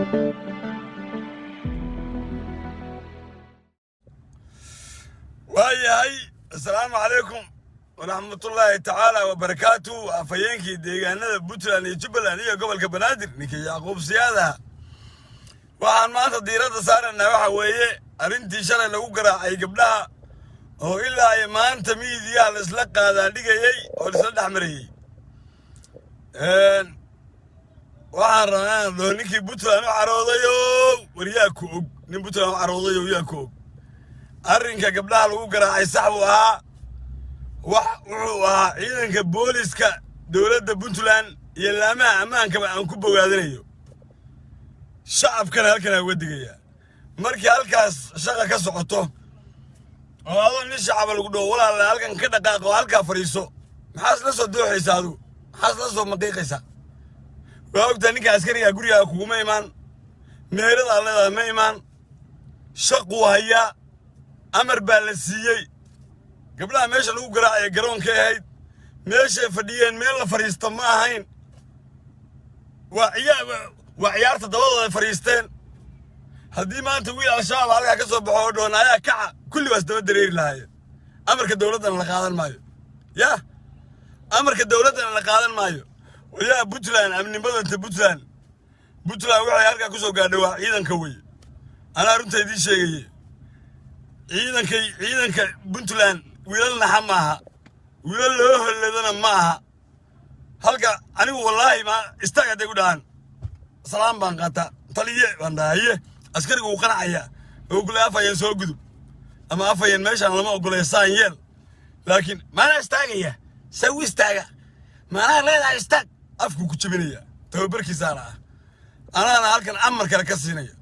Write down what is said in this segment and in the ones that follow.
وهي السلام عليكم ورحمة الله تعالى وبركاته. أفينكي ديجانا بطلان يجبل أني قبل كبنادر نكي يعقوب سيادة وعن ما تديرات صار النواح ويه أرنتي شر لو قرأ أي قبلها أو إلا ما أنت ميديا على السلق هذا دقيقي أو السلق أحمري وعن رأينا لو نكي بطلان عروضيو ورياكو نبطلان عروضيو وياكو أرنك قبلها لو قرأ أي صحوها وحوها إذا كبوليسكا دولة بنتلان يلامها أمانك أنكبه وهذا شعب كان هالكنا ودقيا مركي هالكاس شغا كسقطه وهذا الشعب اللي ولا هالكن كده دقاق وهالكا فريسو حاس لسه دوحي سادو حاس لسه مدقيقي سا وقت أنك عسكري أقولي أكو ما إيمان مهرد الله ما إيمان شقوا هيا أمر بالسيء قبلها ماشي لو قراءة قرون كهيد ماشي فديين ميلا فريستان ما هين وعيار تدوض فريستين هدي ما أنت ويل على شعب عليها كسر بحودون هيا كعا كل بس دو درير لهاي أمرك الدولة أنا لقادن مايو يا أمرك الدولة أنا لقادن مايو ويا بطلان أمني بدل أنت بطلان وعيار كسر قادوا عيدا كوي أنا رنت هدي شيء عيدا بطلان ويلنا حماها ويلله اللي ذنا معها هلقا أنا والله ما استقعد يقولان سلام بانقطع طليه بندايه عسكري وقنعيا ويقول أفاين سو قدو أما أفاين ماشي أنا ما أقول يسان يل لكن ما أنا استقيا سوي استقى ما أنا لا استق أفكو كتبينيا توبركي سارة أنا هلكن أمر كلا كسينيا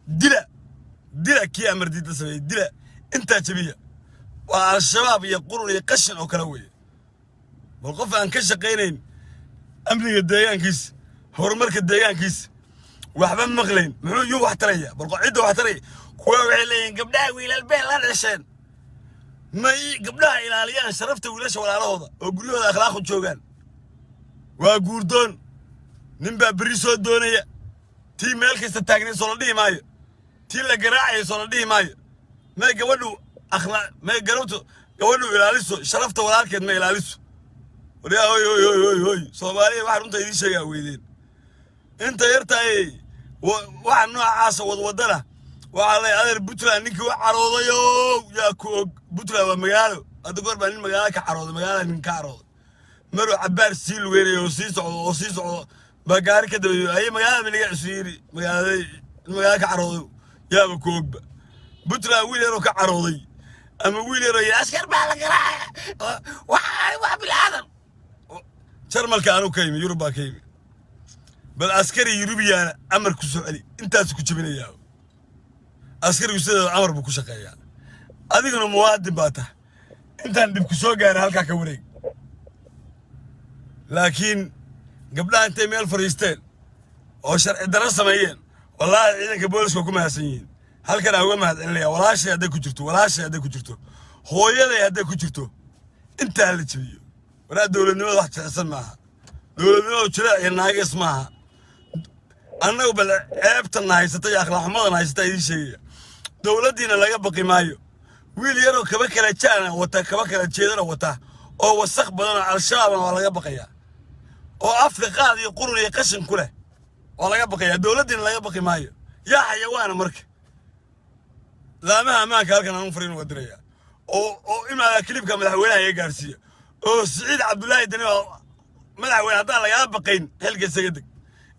دلا كي أمر دي تسوي دلا أنت تبيه والشباب يقولون يقشن أو كلوي والقف أن كشقينين أمني الديان كيس هرمرك الديان كيس وحبان مغلين منو يو واحترية بالقعدة واحترية كوا وعلين قبلها ويلا البيت لا نشان ما قبلها إلى اليان شرفت ولاش ولا روضة وقولوا هذا أخلاق وشوقان وقوردون نبى بريسو الدنيا تي مالك استتاجني صلدي ماي تي لقراعي صلدي ماي ما يقولوا أخلاق ما يقولوا إلى لسه شرفت ولا كد ما إلى لسه وريا هوي صومالي واحد أنت يدي شيء ويدين أنت يرتاي واحد نوع عاصة وضدنا وعلى هذا بطلة نيك وعروضة يا كوك بطلة ومجاله أتقول بني المجال كعروضة مجال من كعروضة مرو عبار سيل ويري وسيس بقاري كده أي مجال من اللي سيري مجال كعروضة يا كوك بطلة ويلي كعروضي أما ويلي رأي عسكر بالك راح واحد بالعالم شرمل كانوا كيمي يوروبا كيمي بالعسكري يوروبي أنا أمر كسوعلي أنت تكتبين إياه عسكري يصير أمر بكوشك يعني هذيك المواد باته أنت عندك كسوق أنا هلكا كوريك لكن قبلها أنت ميل فريستين أو شرع الدراسة مايين والله إذا كبولس وكم هاسين هل كان هو ما اللي ولا شيء هذا كجرته ولا شيء هذا كجرته هو يلي هذا كجرته أنت اللي تبيه ولا دولة نوع واحد تحسن معها دولة نوع شراء الناقص معها أنا قبل عيبت الناس تيجي أخلاق ما الناس تيجي شيء دولة دينا لا يبقى مايو ويل يرو كبكرة كان وتا كبكرة شيدر وتا أو وسخ بدنا على الشعب ولا يبقى يا أو أفريقيا هذه يقولون يقشن كله ولا يبقى يا دولة دينا لا يبقى مايو يا حيوان مرك لا ما كان نفرين ودريا أو إما كليب كان مدحوينها يا جارسيا أو سعيد عبد الله الدنيا مدحوين هذا لا يبقين هلقى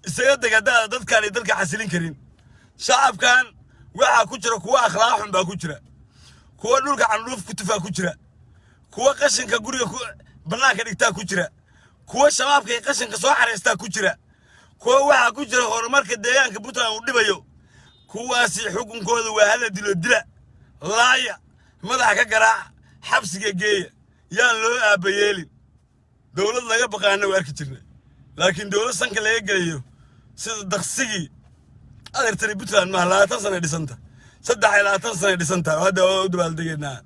السيدك هذا ضد حاسلين كريم شعب كان وعى كجرة كوا أخلاقهم بكجرة كوا نلقى عن روف كتفا كجرة كوا قشن كجوري بناك دكتا كجرة كوا شباب قشن كصاحر يستا كجرة كوا وعى كجرة هرمارك الديان كبوتا ودبيو كواسي حكم كود وهلا دلو لايا مدح كقراع حبس جاي يان لو أبيالين دولة لا يبقى أنا وأرك جرنا لكن دولة سانك لا يجريو سيد دخسي هذا تري بتران ما لا تصنع ديسنتا صدق لا تصنع ديسنتا وهذا هو دول دقيقنا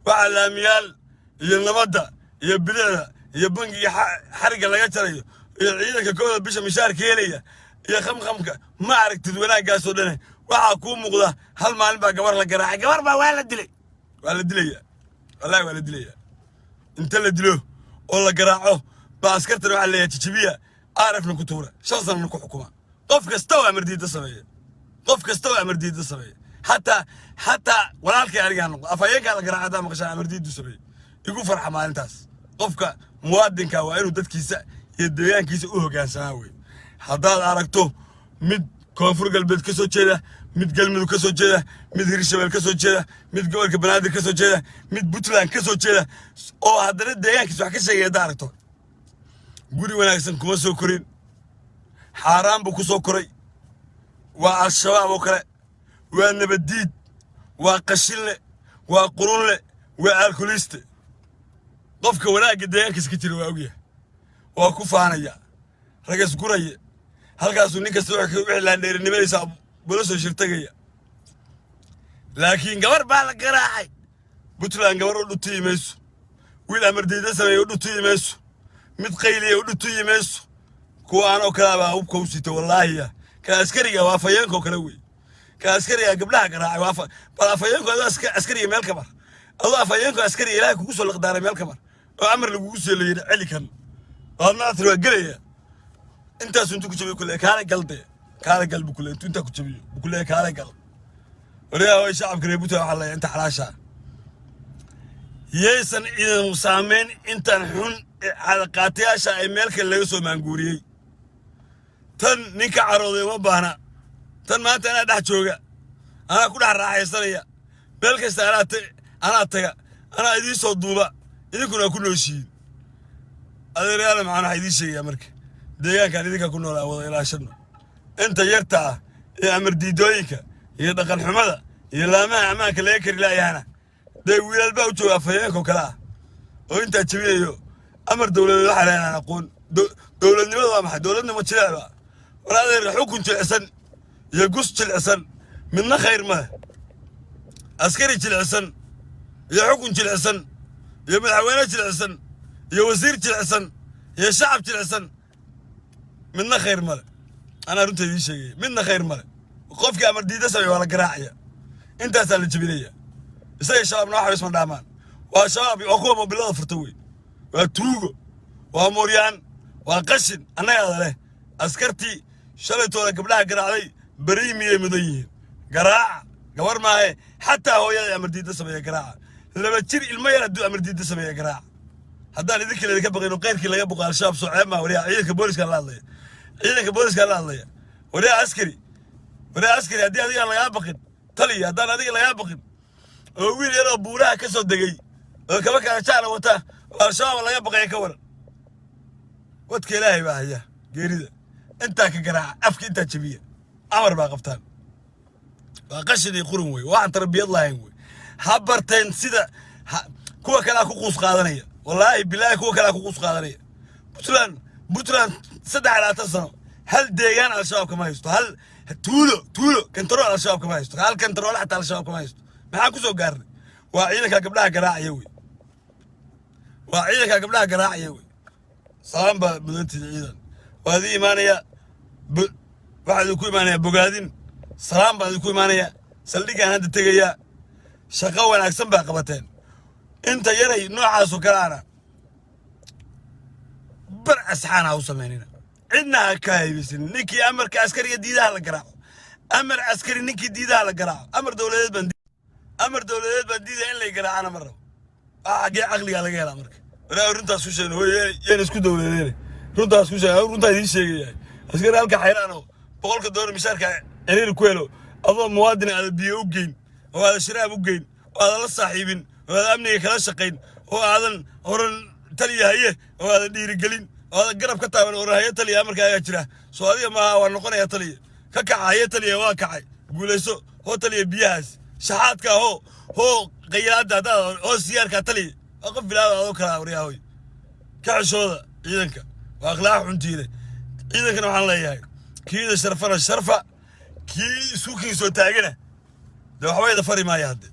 وعلى ميال ينبضة يبلغ يبنج حرق لا يجريو يعيدك كود بيش مشارك يليه يا خمخمك ما عرفت ولا قاسو لنا وعاكو مغلا هل ما نبقى قبر لك راعي قبر ما والد لي والله والد لي انت اللي دلوه والله قراعه باسكرتنا على تشبيه عارفنا كتوره شخصا نكو حكومه قفك استوى مرديد الصبيه قفك استوى مرديد الصبيه حتى ولالك ارجان افايق على قراعه مقشا مرديد الصبيه يقول فرحه مالنتاس قفك موادنك waa inuu dadkiisa iyo deegaankiisa u hoggaansamaa way haddaad aragto mid koonfur galbeed ka soo jeeda mid galmudug ka soo jeeda mid hirshabeel ka soo jeeda mid gobolka banaadir ka soo jeeda mid puntland ka soo jeeda oo haddana deegaankiisa wax ka sheegaya haddaad aragto guri wanaagsan kuma soo korin xaaraan buu ku soo koray waa al-shabaab oo kale waa nabadiid waa qashinle waa qurunle waa alkoliste qofka wanaagga deegaankiisa ka jira waa ogyahay waa ku faanaya ragas guraya halkaasuu nin kasta wixii laandheerinimadiisa bula soo shirtagaya laakiin gabar baa la garaacay puntland gabar u dhutuyi mayso wiil amardiida sameeya u dhutuyi mayso mid qayliya u dhutuyi mayso kuwa aanoo kalaabaa hubka u sita wallaahiya ka askariga waa afayeenkoo kale wey ka askariga gabdhaha garaacay bal afayeenku adoo askariga meel ka bar adoo afayeenku askariga ilaahay kugu soo liqdaaray meel ka bar oo amar lagugu soo leeyay celi kan qaadna tir waa galaya intaas intuu ku jabay kulay kaala galbu kulay intuu ku jabiyo kulay kaala gal wariyaa way shacabka reebuta waxa la inta xalaasha yeesan idan saameyn intan xun xalaqaatiyaasha ay meel kale laga soo maanguuriyay tan ninka carooday ma baahna tan maanta ana dhax jooga ana ku dhax raaxaysanaya meel kasta ana taga ana idin soo duuba idinkuna ku nooshiin adeerayaal macaan waxa idin sheegaya marka deegaankan idinka ku nool wada ilaashadno inta yarta ah ee amar diidooyinka iyo dhaqan xumada iyo laamaha amaanka laga kari laayahana day wiilal baa u jooga afayeenka kala ah oo inta jabiyo amar dawladeed waxa leeyahay aqoon dawladnimada waa maxay dawladnimo jileecba walaalaheer xukun jilicsan iyo gus jilicsan midna khayr ma askari jilicsan iyo xukun jilicsan iyo madaxweyne jilicsan iyo wasiir jilicsan iyo shacab jilicsan midna khayr ma ana runta idin sheegay midna khayr ma qofkii amar diida sameeyo wala garaacaya intaas la jabinaya isaga shabaabna waxa isma dhaamaan waa shabaab oo kuwa mobilada furta way waa tuugo waa mooryaan waa qashin annaga leh askartii shalaytooda gabdhaha garaacday bariimiyay mudan yihiin garaaca gabar maahe xataa hooyada amar diida sameeyo garaaca laba jir ilmo yar hadduu amar diida sameeyo garaaca haddaan idinka leedka baqayno qayrkii laga boqo al-shabaab soo ceeb ma wariyaa ciidanka booliska la hadlaya wariyaa askari haddii adiga lagaa baqin taliya haddaan adiga lagaa baqin oo wiil yaroo buuraha ka soo degay oo kaba kala jaala wata oo al-shabaab laga baqaya ka waran wadka ilaahay baa haya geerida intaa ka garaaca afka intaa jabiya amar baa qabtaan waa qashin iyo qurun wey waxaan tarbiyad lahayn wey ha barteen sida kuwa kalaa ku quus qaadanaya wallaahi bilaahi kuwa kalaa ku quus qaadanaya puntland 3 sano hal deegaan al-shabaab kama haysto hal tuulo kantarool al-shabaab kama haysto hal kantarool xataa al-shabaab kama haysto maxaa ku soo gaarnay waa ciidanka gabdhaha garaacaya wey salaam baa mudantiisa ciidan waa idin imaanaya waxaa idinku imaanaya bogaadin salaam baa idinku imaanaya saldhigaan hadda tegaya shaqo wanaagsan baa qabateen inta yaray noocaasoo kale ana bar asxaan ha u samaynina cidna ha ka haybisin ninkii amarka askariga diidaha la garaaco amar askari ninkii diidaha la garaaco amar dawladeed baan diida in lay garaacana ma rabo xagee caqliga laga helaa marka walaa runtaas ku sheegno yeen isku dawladeene runtaas ku sheegay runtaa idiin sheegaya askari halka xayraano $100 mishaarka ciriir ku helo adoo muwaadin aad biyo u geyn oo aad shiraab u geyn oo aad la saaxiibin oo aad amniga kala shaqayn oo aadan oran taliyahaye oo aad dhiirigelin oo aad garab ka taaban oo rahaye taliya markaa jira soo adiga ma waa noqonaya taliya ka kacaye taliya waa kacay guulayso oo taliya biyahaas shaxaadka hoo qiyada dad oo siyaarka taliya qof bilaada oo kala wariyahay ka cishooda ciidanka waa akhlaaq xuntiile ciidankana waxaan leeyahay kiida sharfa kii suuqii soo taagana waxwayda fari maaya hadde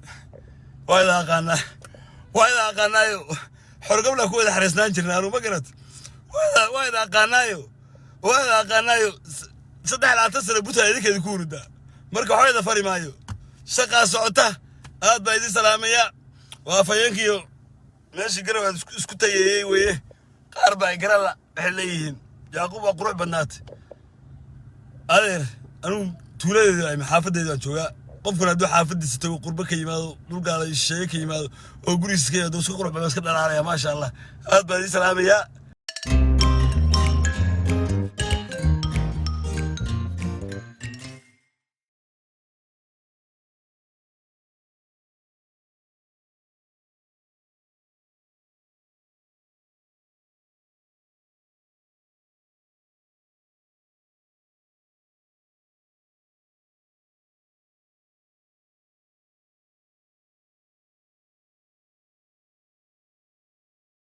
wayda aqaanaayo xorgabla ku wada xareysnaan jirnaa anu ma garad wayda aqaanaayo saddex laatan sano buta idinkeeda ku hurdaa marka waxayda fari maayo shaqaa socota aad baa idin salaamaya waa fayeenkiyo meeshii garow aad isku tayeeyey weeye qaar baa garala waxay leeyihiin yaaqub waa qurux badnaatay adeer anugu tuuladeeda ay xaafadeeda aan joogaa qofkuna hadduu xaafadiisa tago qurbo ka yimaado dhulkaala shisheeye ka yimaado oo gurigiisa ka yimaado isku qurux badan iska dhalaalaya maasha allah aad baa idin salaamaya